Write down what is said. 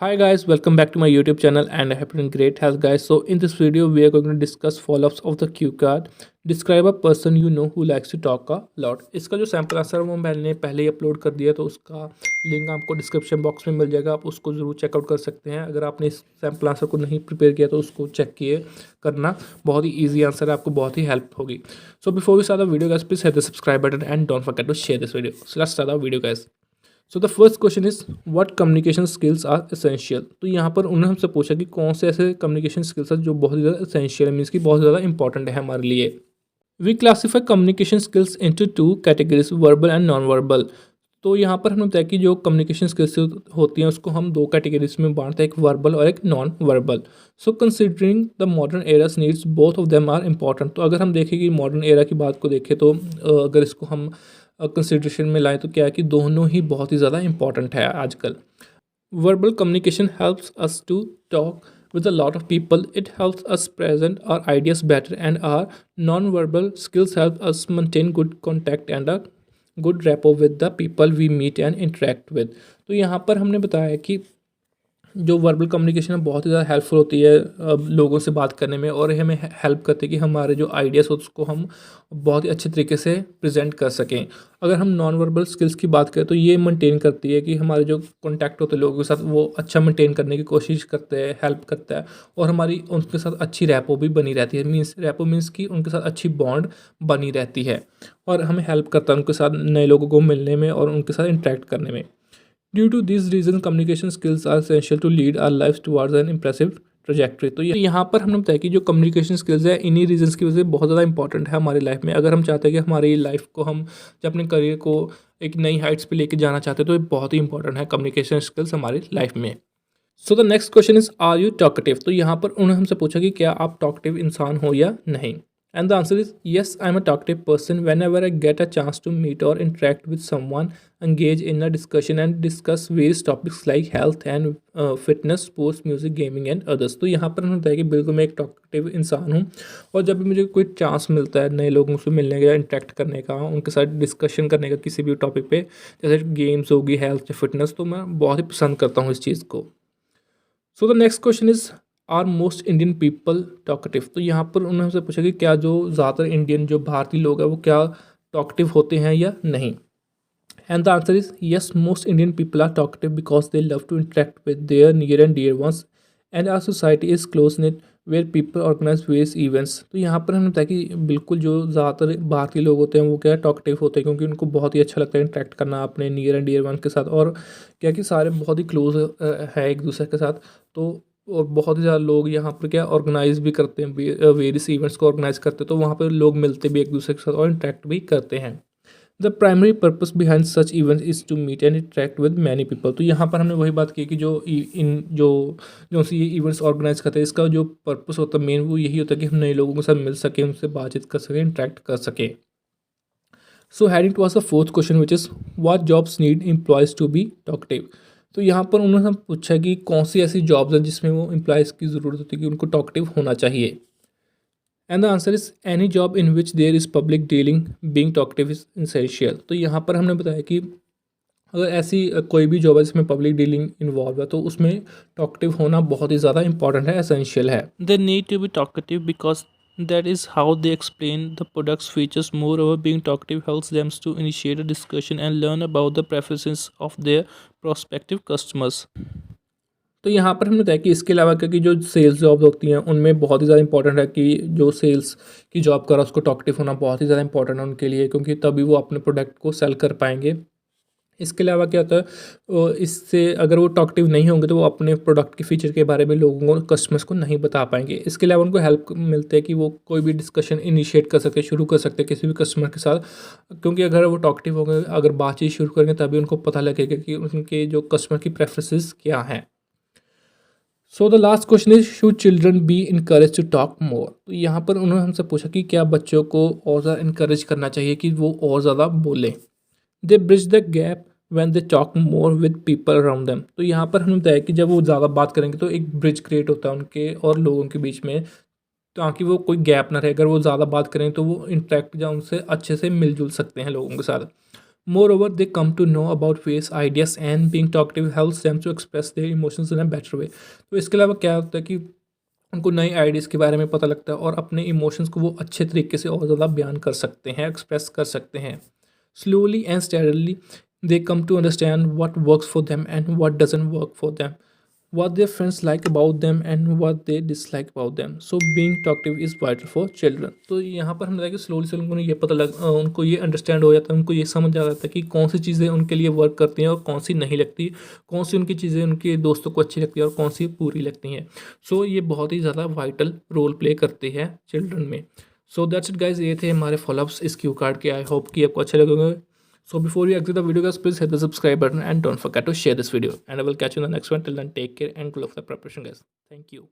Hi guys, welcome back to my YouTube channel and I hope you're in great health guys. So in this video we are going to discuss follow-ups of the cue card. Describe a person you know who likes to talk a lot. इसका जो sample answer है वो मैंने पहले ही upload कर दिया तो उसका लिंक आपको डिस्क्रिप्शन बॉक्स में मिल जाएगा। आप उसको ज़रूर चेकआउट कर सकते हैं। अगर आपने इस सैम्पल आंसर को नहीं प्रिपेयर किया तो उसको चेक किए करना। बहुत ही ईजी आंसर है, आपको बहुत ही हेल्प होगी। So before we start the video guys, please hit the subscribe button and don't forget to share this video. So let's start the video guys. So the first question is what communication skills are essential. तो यहाँ पर उन्होंने हमसे पूछा कि कौन से ऐसे कम्युनिकेशन स्किल्स हैं जो बहुत ही ज़्यादा एसेंशियल है, मीन्स कि बहुत ज़्यादा इंपॉर्टेंट है हमारे लिए। We classify communication skills into two categories, verbal and non verbal. तो यहाँ पर हमने बताया कि जो कम्युनिकेशन स्किल्स होती हैं उसको हम दो कैटेगरीज में बांटते हैं, एक वर्बल और एक non verbal. So considering the modern eras needs both of them are important. तो अगर हम देखें कि मॉडर्न एरा की बात को देखें तो अगर इसको हम कंसिडरेशन में लाएं तो क्या है कि दोनों ही बहुत ही ज़्यादा इंपॉर्टेंट है आजकल। Verbal communication helps us to talk with a lot of people. It helps us present our ideas better, and our non-verbal skills help us maintain good contact and a good rapport with the people we meet and interact with. तो यहाँ पर हमने बताया कि जो verbal communication है बहुत ही ज़्यादा हेल्पफुल होती है लोगों से बात करने में, और हमें हेल्प करती है कि हमारे जो आइडियाज़ हो उसको हम बहुत ही अच्छे तरीके से प्रेजेंट कर सकें। अगर हम नॉन वर्बल स्किल्स की बात करें तो ये मेंटेन करती है कि हमारे जो कॉन्टैक्ट होते हैं लोगों के साथ वो अच्छा मेंटेन करने की कोशिश करते हैं, हेल्प करता है, और हमारी उनके साथ अच्छी रैपो भी बनी रहती है। मीन्स रैपो मीन्स कि उनके साथ अच्छी बॉन्ड बनी रहती है और हमें हेल्प करता है उनके साथ नए लोगों को मिलने में और उनके साथ इंटरेक्ट करने में। Due to this reason communication skills are essential to lead our life towards an impressive trajectory. तो यहाँ पर हमने बताया कि जो कम्युनिकेशन स्किल्स है इन्हीं रीजंस की वजह से बहुत ज़्यादा इंपॉर्टेंट है हमारी लाइफ में। अगर हम चाहते हैं कि हमारी लाइफ को हम जब अपने करियर को एक नई हाइट्स पे लेके जाना चाहते हैं तो ये बहुत ही इंपॉर्टेंट है कम्युनिकेशन स्किल्स हमारी लाइफ में। So the next question is are you talkative. तो यहाँ पर उन्होंने हमसे पूछा कि क्या आप टॉकटिव इंसान हो या नहीं। And the answer is yes, I am a talkative person. Whenever I get a chance to meet और interact with someone, engage in a discussion and discuss various topics like health and fitness, sports, music, gaming and others. तो यहाँ पर होता है कि बिल्कुल मैं एक टॉकटिव इंसान हूँ, और जब भी मुझे कोई चांस मिलता है नए लोगों से मिलने का, इंटरेक्ट करने का, उनके साथ डिस्कशन करने का किसी भी टॉपिक पे, जैसे गेम्स होगी, हेल्थ या फिटनेस, तो मैं बहुत ही पसंद करता हूँ इस चीज़ को। So the next question is are most Indian people talkative. तो यहाँ पर उन्होंने हमसे पूछा कि क्या जो ज़्यादातर इंडियन जो भारतीय लोग हैं वो क्या टॉकटिव होते हैं या नहीं। And the answer is yes, most Indian people are talkative because they love to interact with their near and dear ones, and our society is close knit where people organize various events। तो यहाँ पर हमने बताया कि बिल्कुल जो ज़्यादातर भारतीय लोग होते हैं वो क्या टॉकटिव होते हैं, क्योंकि उनको बहुत ही अच्छा लगता है इंटरेक्ट करना अपने नियर एंड डियर वन के साथ, और क्या कि सारे बहुत ही क्लोज है एक दूसरे के साथ। तो और बहुत ही ज़्यादा लोग यहाँ पर क्या ऑर्गेनाइज भी करते हैं, वेरियस इवेंट्स को ऑर्गेनाइज करते हैं, तो वहाँ पर लोग मिलते भी एक दूसरे के साथ और इंटरेक्ट भी करते हैं। The primary purpose behind such event is to meet and interact with many people. तो यहाँ पर हमने वही बात की कि जो इन जो सी ये इवेंट्स ऑर्गेनाइज करते हैं इसका जो पर्पस होता है मेन वो यही होता है कि हम नए लोगों के साथ मिल सकें, उनसे बातचीत कर सकें, इंटरेक्ट कर सकें। So heading to the fourth question which is what jobs need employees to be talkative. तो यहाँ पर उन्होंने हम पूछा कि कौन सी ऐसी जॉब्स हैं जिसमें वो एम्प्लॉयज़ की ज़रूरत होती है कि उनको टॉकटिव होना चाहिए। And the answer is any job in which there is public dealing being talkative is essential. तो यहाँ पर हमने बताया कि अगर ऐसी कोई भी जॉब है जिसमें पब्लिक डीलिंग इन्वॉल्व है तो उसमें टॉकटिव होना बहुत ही ज़्यादा इंपॉर्टेंट है, एसेंशियल है। They need to be talkative because that is how they explain the product's features. Moreover, being talkative helps them to initiate a discussion and learn about the preferences of their prospective customers. तो यहाँ पर हमने बताया कि इसके अलावा क्योंकि जो सेल्स जॉब होती हैं उनमें बहुत ही ज़्यादा इंपॉर्टेंट है कि जो सेल्स की जॉब कर रहा है उसको टॉकटिव होना बहुत ही ज़्यादा इंपॉर्टेंट है उनके लिए, क्योंकि तभी वो अपने प्रोडक्ट को सेल कर पाएंगे। इसके अलावा क्या होता है इससे अगर वो टॉकटिव नहीं होंगे तो वो अपने प्रोडक्ट के फीचर के बारे में लोगों को, कस्टमर्स को नहीं बता पाएंगे। इसके अलावा उनको हेल्प मिलते हैं कि वो कोई भी डिस्कशन इनिशिएट कर सकते, शुरू कर सकते किसी भी कस्टमर के साथ, क्योंकि अगर वो टॉकटिव होंगे, अगर बातचीत शुरू करेंगे तभी उनको पता लगेगा कि उनके जो कस्टमर की प्रेफरेंसेस क्या हैं। So the last question is should children be encourage to talk more. तो यहाँ पर उन्होंने हमसे पूछा कि क्या बच्चों को और ज़्यादा इनकरेज करना चाहिए कि वो और ज़्यादा बोलें। They bridge the gap when they talk more with people around them. तो यहाँ पर हमने बताया कि जब वो ज़्यादा बात करेंगे तो एक ब्रिज क्रिएट होता है उनके और लोगों के बीच में, ताकि वो कोई गैप ना रहे। अगर वो ज़्यादा बात करें तो वो इंटरेक्ट या उनसे अच्छे से मिलजुल सकते हैं लोगों के साथ। Moreover, they come to know about various ideas and being talkative helps them to express their emotions in a better way. तो इसके अलावा क्या होता है कि उनको नए आइडियाज़ के बारे में पता लगता है और अपने इमोशंस को वो अच्छे तरीके से और ज़्यादा बयान कर सकते हैं, एक्सप्रेस कर सकते हैं। Slowly and steadily, they come to understand what works for them and what doesn't work for them, what their friends like about them and what they dislike about them. So being talkative is vital for children. तो यहाँ पर हमने देखा कि slowly से उनको ये उनको ये अंडरस्टैंड हो जाता है, उनको ये समझ आ जाता है कि कौन सी चीज़ें उनके लिए वर्क करती हैं और कौन सी नहीं लगती, कौन सी उनकी चीज़ें उनके दोस्तों को अच्छी लगती है और कौन सी पूरी लगती हैं। सो ये बहुत ही ज़्यादा वाइटल रोल प्ले करते हैं चिल्ड्रन में। सो दैट्स इट गाइज, ये थे हमारे फॉलोअप्स इस क्यू कार्ड के। आई होप कि आपको अच्छे लगेंगे। So before you exit the video guys, please hit the subscribe button and don't forget to share this video, and I will catch you in the next one. Till then, take care and good luck for the preparation guys. Thank you.